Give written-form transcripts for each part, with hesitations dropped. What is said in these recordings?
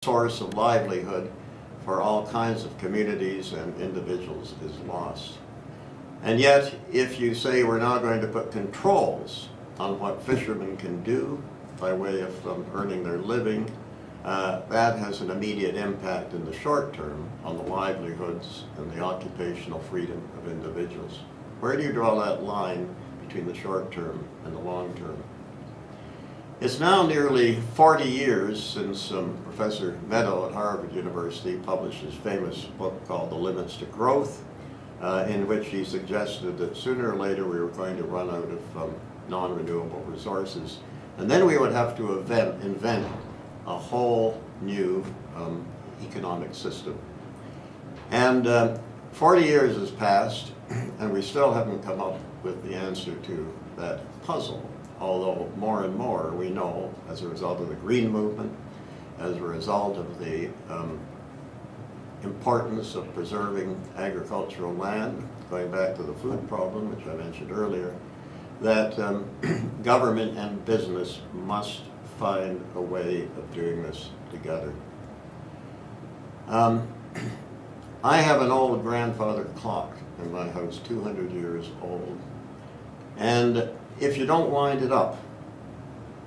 source of livelihood for all kinds of communities and individuals is lost. And yet, if you say we're now going to put controls on what fishermen can do by way of earning their living, that has an immediate impact in the short term on the livelihoods and the occupational freedom of individuals. Where do you draw that line between the short term and the long term? It's now nearly 40 years since Professor Meadow at Harvard University published his famous book called The Limits to Growth, in which he suggested that sooner or later we were going to run out of non-renewable resources, and then we would have to invent a whole new economic system. And 40 years has passed, and we still haven't come up with the answer to that puzzle, although more and more we know, as a result of the green movement, as a result of the importance of preserving agricultural land, going back to the food problem, which I mentioned earlier, that government and business must find a way of doing this together. I have an old grandfather clock in my house, 200 years old, and if you don't wind it up,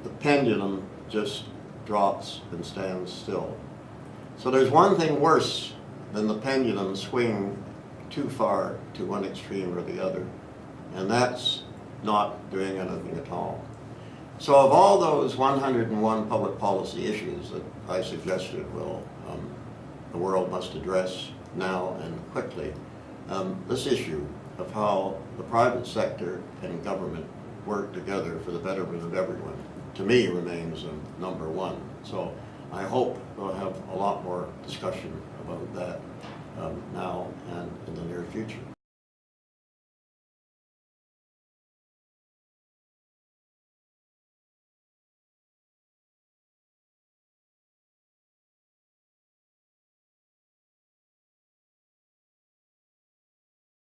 the pendulum just drops and stands still. So there's one thing worse than the pendulum swinging too far to one extreme or the other, and that's not doing anything at all. So of all those 101 public policy issues that I suggested the world must address now and quickly, this issue of how the private sector and government work together for the betterment of everyone, to me, remains number one. So I hope we'll have a lot more discussion about that now and in the near future.